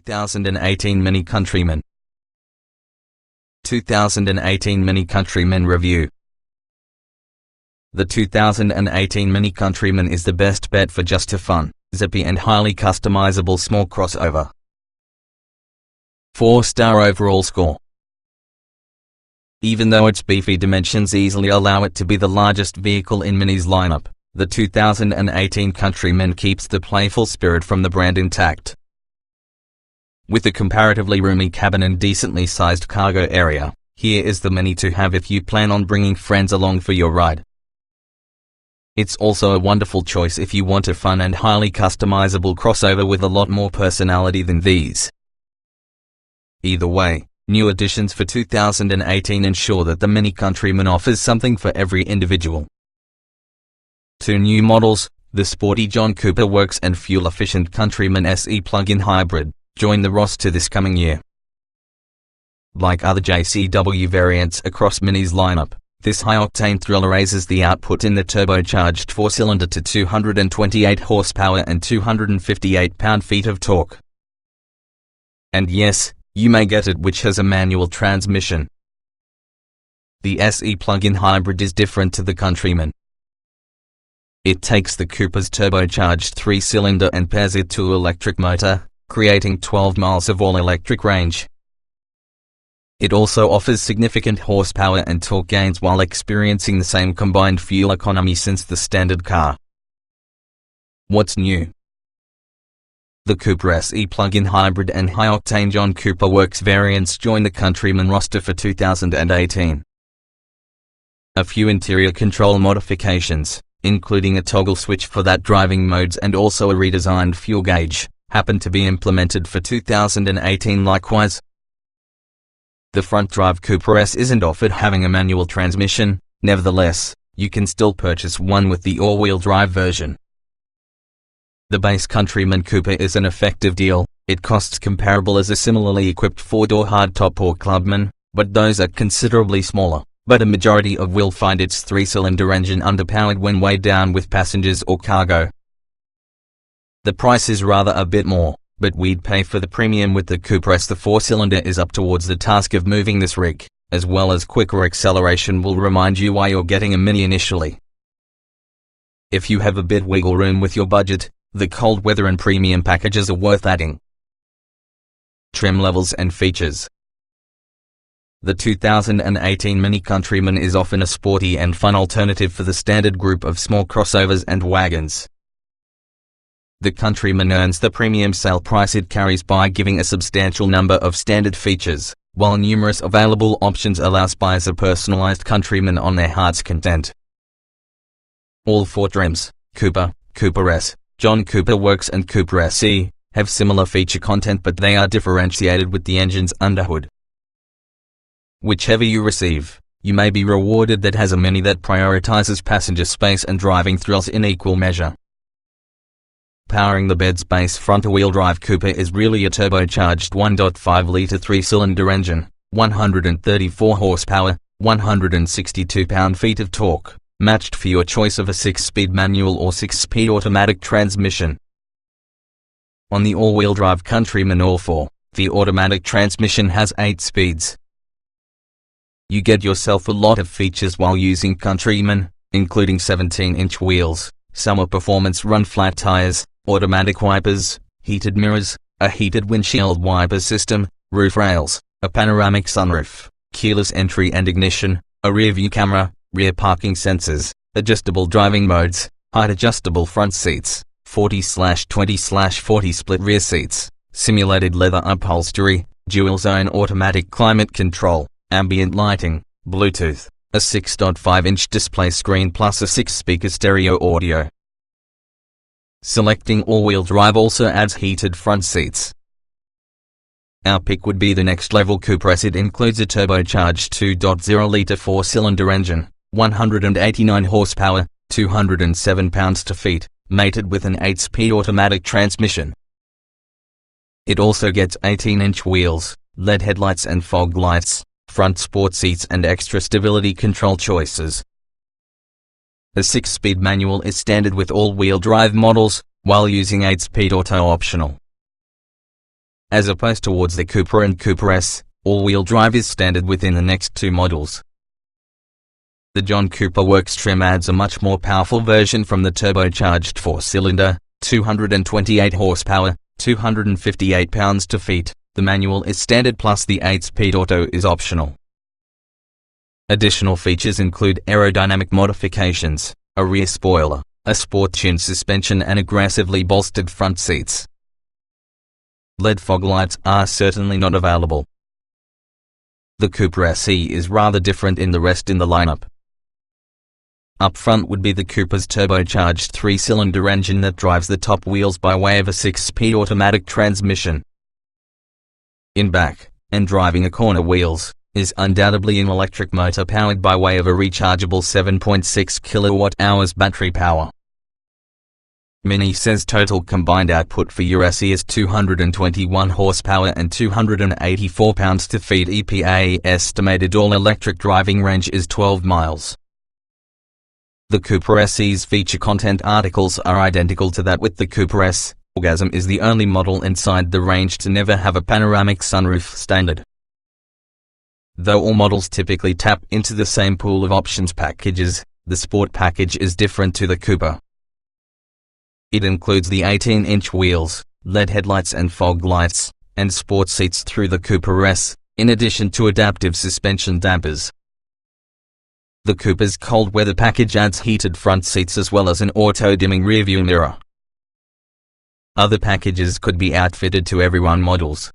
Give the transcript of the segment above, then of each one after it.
2018 Mini Countryman. 2018 Mini Countryman Review. The 2018 Mini Countryman is the best bet for just a fun, zippy and highly customizable small crossover. 4-star overall score. Even though its beefy dimensions easily allow it to be the largest vehicle in Mini's lineup, the 2018 Countryman keeps the playful spirit from the brand intact. With a comparatively roomy cabin and decently sized cargo area, here is the Mini to have if you plan on bringing friends along for your ride. It's also a wonderful choice if you want a fun and highly customizable crossover with a lot more personality than these. Either way, new additions for 2018 ensure that the Mini Countryman offers something for every individual. 2 new models, the sporty John Cooper Works and fuel-efficient Countryman SE plug-in hybrid, join the roster this coming year. Like other JCW variants across Mini's lineup, this high-octane thriller raises the output in the turbocharged 4-cylinder to 228 horsepower and 258 pound-feet of torque. And yes, you may get it, which has a manual transmission. The SE plug-in hybrid is different to the Countryman. It takes the Cooper's turbocharged 3-cylinder and pairs it to an electric motor, creating 12 miles of all-electric range. It also offers significant horsepower and torque gains while experiencing the same combined fuel economy since the standard car. What's new? The Cooper SE plug-in hybrid and high-octane John Cooper Works variants join the Countryman roster for 2018. A few interior control modifications, including a toggle switch for that driving modes and also a redesigned fuel gauge, happen to be implemented for 2018 likewise. The front-drive Cooper S isn't offered having a manual transmission, nevertheless, you can still purchase one with the all-wheel drive version. The base Countryman Cooper is an effective deal. It costs comparable as a similarly equipped 4-door hardtop or Clubman, but those are considerably smaller. But a majority of will find its 3-cylinder engine underpowered when weighed down with passengers or cargo. The price is rather a bit more, but we'd pay for the premium with the Cooper S. The 4-cylinder is up towards the task of moving this rig, as well as quicker acceleration will remind you why you're getting a Mini initially. If you have a bit wiggle room with your budget, the cold weather and premium packages are worth adding. Trim levels and features. The 2018 Mini Countryman is often a sporty and fun alternative for the standard group of small crossovers and wagons. The Countryman earns the premium sale price it carries by giving a substantial number of standard features, while numerous available options allow buyers a personalized Countryman on their heart's content. All 4 trims, Cooper, Cooper S, John Cooper Works and Cooper SE, have similar feature content, but they are differentiated with the engine's underhood. Whichever you receive, you may be rewarded that has a Mini that prioritizes passenger space and driving thrills in equal measure. Powering the bed space front-wheel drive Cooper is really a turbocharged 1.5-liter 3-cylinder engine, 134 horsepower, 162 pound-feet of torque, matched for your choice of a 6-speed manual or 6-speed automatic transmission. On the all-wheel drive Countryman ALL4, the automatic transmission has 8 speeds. You get yourself a lot of features while using Countryman, including 17-inch wheels, summer performance run-flat tires, automatic wipers, heated mirrors, a heated windshield wiper system, roof rails, a panoramic sunroof, keyless entry and ignition, a rear-view camera, rear parking sensors, adjustable driving modes, height-adjustable front seats, 40/20/40 split rear seats, simulated leather upholstery, dual-zone automatic climate control, ambient lighting, Bluetooth, a 6.5-inch display screen plus a 6-speaker stereo audio. Selecting all-wheel drive also adds heated front seats. Our pick would be the next level Cooper S. It includes a turbocharged 2.0-liter 4-cylinder engine, 189 horsepower, 207 pounds-feet, mated with an 8-speed automatic transmission. It also gets 18-inch wheels, LED headlights and fog lights, front sport seats and extra stability control choices. A 6-speed manual is standard with all-wheel drive models, while using 8-speed auto optional. as opposed towards the Cooper and Cooper S. All-wheel drive is standard within the next two models. The John Cooper Works trim adds a much more powerful version from the turbocharged 4-cylinder, 228 horsepower, 258 pounds-feet. The manual is standard plus the 8-speed auto is optional. Additional features include aerodynamic modifications, a rear spoiler, a sport-tuned suspension and aggressively bolstered front seats. LED fog lights are certainly not available. The Cooper SE is rather different in the rest in the lineup. Up front would be the Cooper's turbocharged 3-cylinder engine that drives the top wheels by way of a 6-speed automatic transmission. In back, and driving a corner wheels, is undoubtedly an electric motor powered by way of a rechargeable 7.6 kWh battery power. Mini says total combined output for your SE is 221 horsepower and 284 pounds-feet. EPA estimated all-electric driving range is 12 miles. The Cooper SE's feature content articles are identical to that with the Cooper S. Orgasm is the only model inside the range to never have a panoramic sunroof standard. Though all models typically tap into the same pool of options packages, the Sport package is different to the Cooper. It includes the 18-inch wheels, LED headlights and fog lights, and sport seats through the Cooper S, in addition to adaptive suspension dampers. The Cooper's cold weather package adds heated front seats as well as an auto-dimming rearview mirror. Other packages could be outfitted to every one models.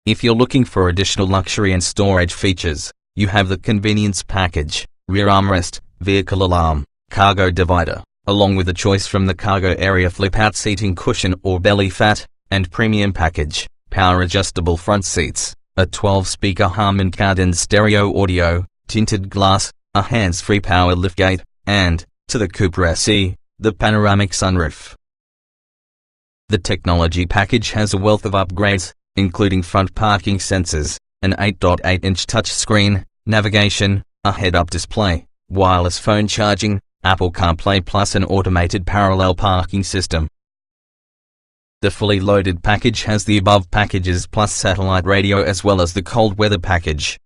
If you're looking for additional luxury and storage features, you have the convenience package, rear armrest, vehicle alarm, cargo divider, along with a choice from the cargo area flip-out seating cushion or belly fat, and premium package, power adjustable front seats, a 12-speaker Harman Kardon stereo audio, tinted glass, a hands-free power liftgate, and, to the Cooper SE, the panoramic sunroof. The technology package has a wealth of upgrades, including front parking sensors, an 8.8-inch touchscreen, navigation, a head-up display, wireless phone charging, Apple CarPlay Plus an automated parallel parking system. The fully loaded package has the above packages plus satellite radio as well as the cold weather package.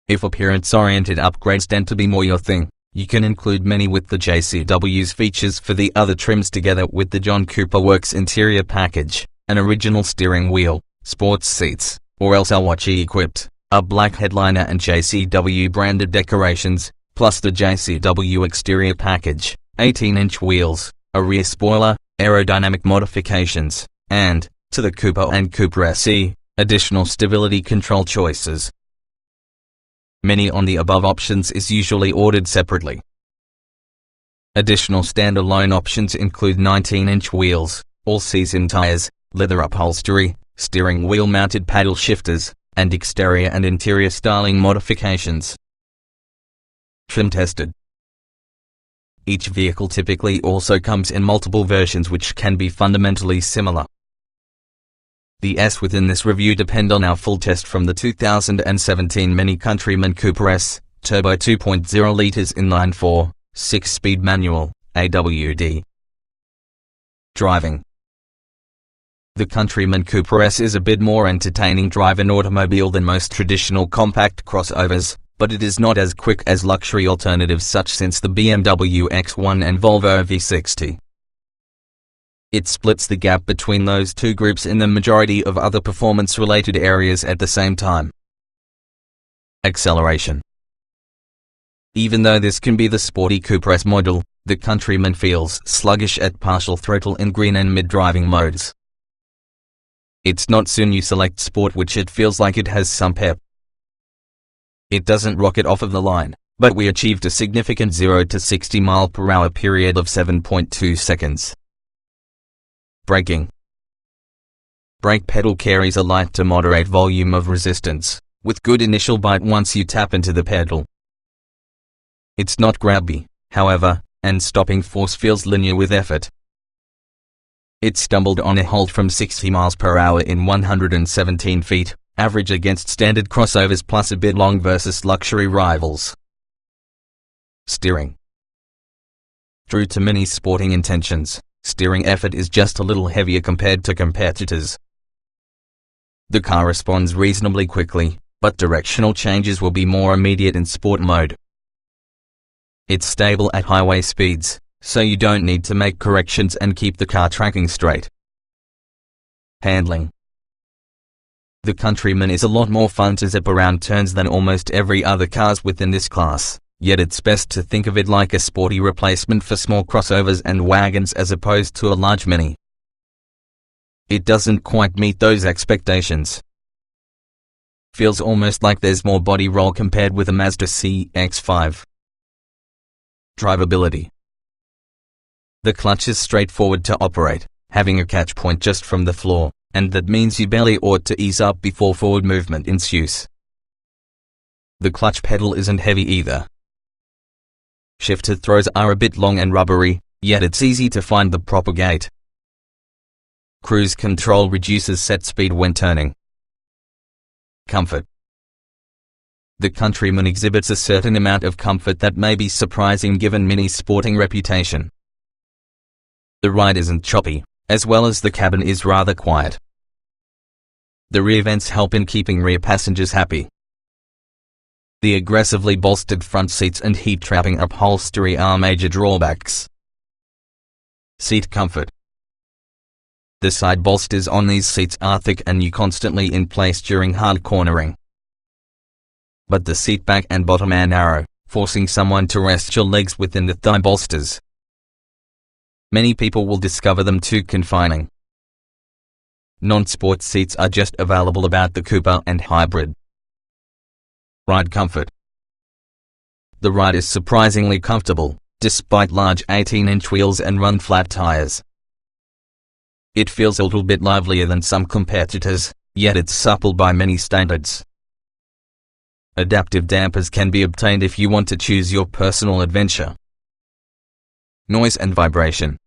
If appearance-oriented upgrades tend to be more your thing, you can include many with the JCW's features for the other trims together with the John Cooper Works interior package, an original steering wheel, sports seats, or else LWC equipped, a black headliner and JCW branded decorations, plus the JCW exterior package, 18-inch wheels, a rear spoiler, aerodynamic modifications, and, to the Cooper and Cooper SE, additional stability control choices. Many on the above options is usually ordered separately. Additional standalone options include 19-inch wheels, all-season tires, leather upholstery, steering wheel mounted paddle shifters, and exterior and interior styling modifications. Trim tested. Each vehicle typically also comes in multiple versions which can be fundamentally similar. The S within this review depend on our full test from the 2017 Mini Countryman Cooper S, Turbo 2.0 liters inline 4, 6-speed manual, AWD. Driving. The Countryman Cooper S is a bit more entertaining drive-in automobile than most traditional compact crossovers, but it is not as quick as luxury alternatives such as the BMW X1 and Volvo V60. It splits the gap between those two groups in the majority of other performance-related areas at the same time. Acceleration. Even though this can be the sporty Cooper S model, the Countryman feels sluggish at partial throttle in green and mid-driving modes. It's not soon you select sport which it feels like it has some pep. It doesn't rocket off of the line, but we achieved a significant 0 to 60 mph period of 7.2 seconds. Braking. Brake pedal carries a light to moderate volume of resistance, with good initial bite once you tap into the pedal. It's not grabby, however, and stopping force feels linear with effort. It stumbled on a halt from 60 mph in 117 feet, average against standard crossovers plus a bit long versus luxury rivals. Steering. True to Mini's sporting intentions, steering effort is just a little heavier compared to competitors. The car responds reasonably quickly, but directional changes will be more immediate in sport mode. It's stable at highway speeds, so you don't need to make corrections and keep the car tracking straight. Handling. The Countryman is a lot more fun to zip around turns than almost every other cars within this class, yet it's best to think of it like a sporty replacement for small crossovers and wagons as opposed to a large Mini. It doesn't quite meet those expectations. Feels almost like there's more body roll compared with a Mazda CX-5. Drivability. The clutch is straightforward to operate, having a catch point just from the floor, and that means you barely ought to ease up before forward movement ensues. The clutch pedal isn't heavy either. Shifter throws are a bit long and rubbery, yet it's easy to find the proper gate. Cruise control reduces set speed when turning. Comfort. The Countryman exhibits a certain amount of comfort that may be surprising given Mini's sporting reputation. The ride isn't choppy, as well as the cabin is rather quiet. The rear vents help in keeping rear passengers happy. The aggressively bolstered front seats and heat-trapping upholstery are major drawbacks. Seat comfort. The side bolsters on these seats are thick and you constantly in place during hard cornering. But the seat back and bottom are narrow, forcing someone to rest your legs within the thigh bolsters. Many people will discover them too confining. Non-sport seats are just available about the Cooper and Hybrid. Ride comfort. The ride is surprisingly comfortable, despite large 18-inch wheels and run-flat tires. It feels a little bit livelier than some competitors, yet it's supple by many standards. Adaptive dampers can be obtained if you want to choose your personal adventure. Noise and vibration.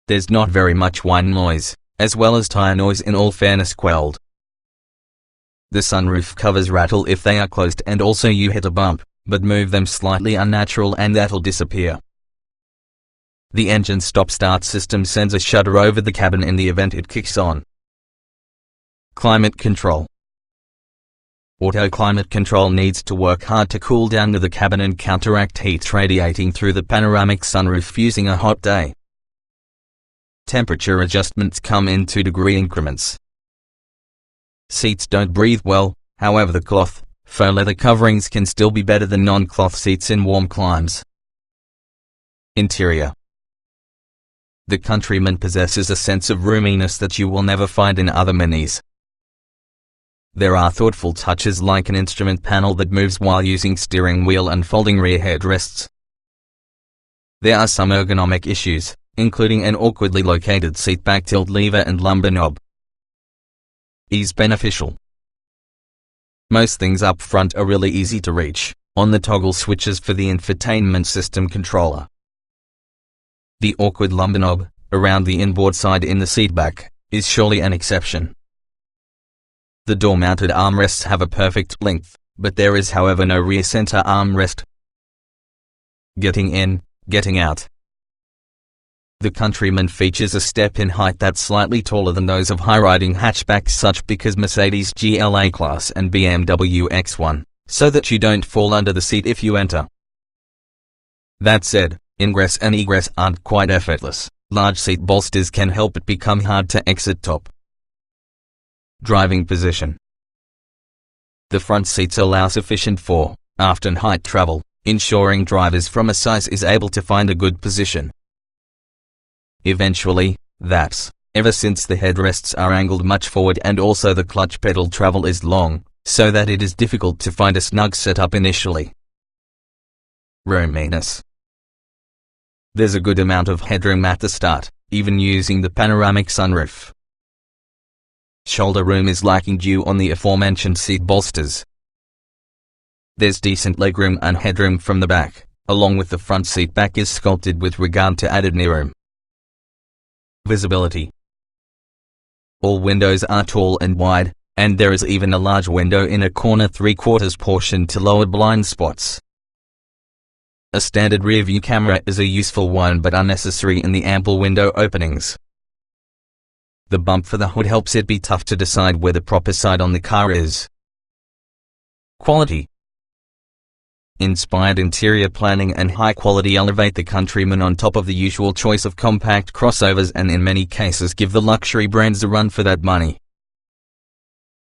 There's not very much whine noise, as well as tire noise in all fairness quelled. The sunroof covers rattle if they are closed and also you hit a bump, but move them slightly unnatural and that'll disappear. The engine stop-start system sends a shudder over the cabin in the event it kicks on. Climate control. Auto climate control needs to work hard to cool down the cabin and counteract heat radiating through the panoramic sunroof using a hot day. Temperature adjustments come in 2-degree increments. Seats don't breathe well, however the cloth, faux leather coverings can still be better than non-cloth seats in warm climes. Interior. The Countryman possesses a sense of roominess that you will never find in other Minis. There are thoughtful touches like an instrument panel that moves while using steering wheel and folding rear headrests. There are some ergonomic issues, including an awkwardly located seat back tilt lever and lumbar knob. Ease beneficial. Most things up front are really easy to reach, on the toggle switches for the infotainment system controller. The awkward lumbar knob, around the inboard side in the seatback, is surely an exception. The door-mounted armrests have a perfect length, but there is however no rear center armrest. Getting in, getting out. The Countryman features a step in height that's slightly taller than those of high-riding hatchbacks such because Mercedes GLA Class and BMW X1, so that you don't fall under the seat if you enter. That said, ingress and egress aren't quite effortless. Large seat bolsters can help it become hard to exit top. Driving position. The front seats allow sufficient fore, aft and height travel, ensuring drivers from a size is able to find a good position. Eventually, that's, ever since the headrests are angled much forward and also the clutch pedal travel is long, so that it is difficult to find a snug setup initially. Roominess. There's a good amount of headroom at the start, even using the panoramic sunroof. Shoulder room is lacking due on the aforementioned seat bolsters. There's decent legroom and headroom from the back, along with the front seat back is sculpted with regard to added kneeroom. Visibility. All windows are tall and wide, and there is even a large window in a corner 3/4 portion to lower blind spots. A standard rear-view camera is a useful one but unnecessary in the ample window openings. The bump for the hood helps it be tough to decide where the proper side on the car is. Quality. Inspired interior planning and high quality elevate the Countryman on top of the usual choice of compact crossovers and in many cases give the luxury brands a run for that money.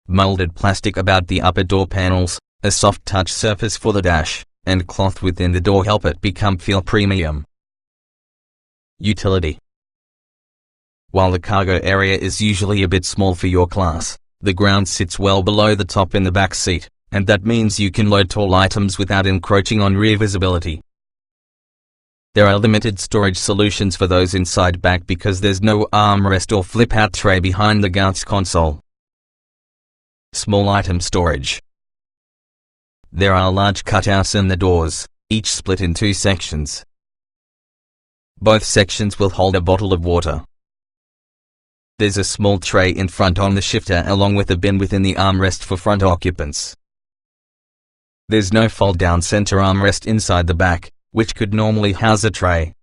Molded plastic about the upper door panels, a soft touch surface for the dash, and cloth within the door help it feel premium. Utility. While the cargo area is usually a bit small for your class, the ground sits well below the top in the back seat, and that means you can load tall items without encroaching on rear visibility. There are limited storage solutions for those inside back because there's no armrest or flip-out tray behind the Gaunt's console. Small item storage. There are large cutouts in the doors, each split in 2 sections. Both sections will hold a bottle of water. There's a small tray in front on the shifter along with a bin within the armrest for front occupants. There's no fold-down center armrest inside the back, which could normally house a tray.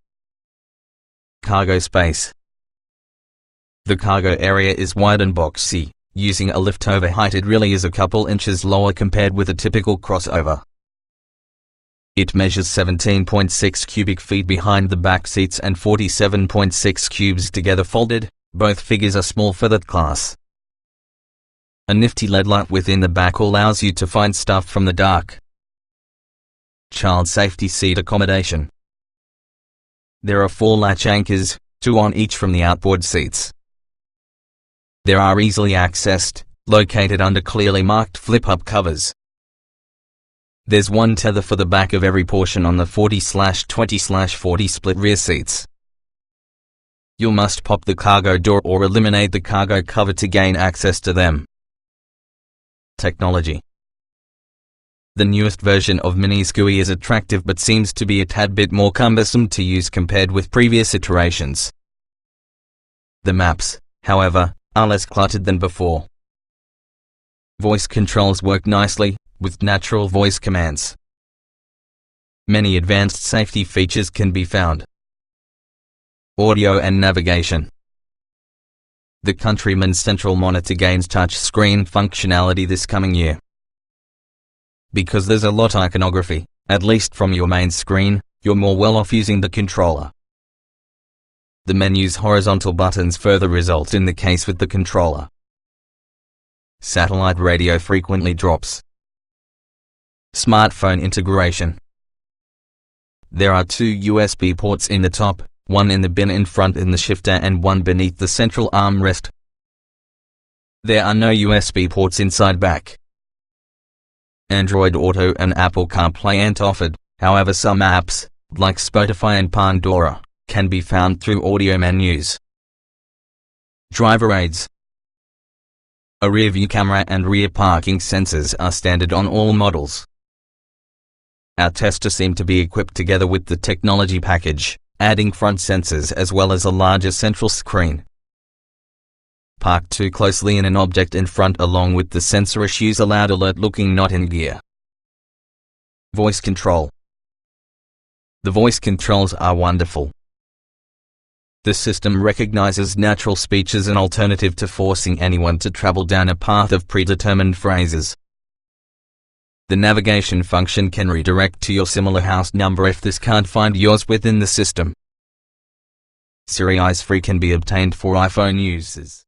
Cargo space. The cargo area is wide and boxy. Using a lift-over height it really is a couple inches lower compared with a typical crossover. It measures 17.6 cubic feet behind the back seats and 47.6 cubes together folded. Both figures are small for that class. A nifty LED light within the back allows you to find stuff from the dark. Child safety seat accommodation. There are 4 latch anchors, 2 on each from the outboard seats. They are easily accessed, located under clearly marked flip-up covers. There's 1 tether for the back of every portion on the 40/20/40 split rear seats. You must pop the cargo door or eliminate the cargo cover to gain access to them. Technology. The newest version of Mini SCUI is attractive but seems to be a tad bit more cumbersome to use compared with previous iterations. The maps, however, are less cluttered than before. Voice controls work nicely, with natural voice commands. Many advanced safety features can be found. Audio and navigation. The Countryman's central monitor gains touch screen functionality this coming year. Because there's a lot of iconography, at least from your main screen, you're more well off using the controller. The menu's horizontal buttons further result in the case with the controller. Satellite radio frequently drops. Smartphone integration. There are 2 USB ports in the top, 1 in the bin in front in the shifter and 1 beneath the central armrest. There are no USB ports inside back. Android Auto and Apple CarPlay aren't offered, however some apps, like Spotify and Pandora, can be found through audio menus. Driver aids. A rear view camera and rear parking sensors are standard on all models. Our testers seem to be equipped together with the technology package, adding front sensors as well as a larger central screen. Parked too closely in an object in front along with the sensor issues allowed alert looking not in gear. Voice control. The voice controls are wonderful. The system recognizes natural speech as an alternative to forcing anyone to travel down a path of predetermined phrases. The navigation function can redirect to your similar house number if this can't find yours within the system. Siri Eyes Free can be obtained for iPhone users.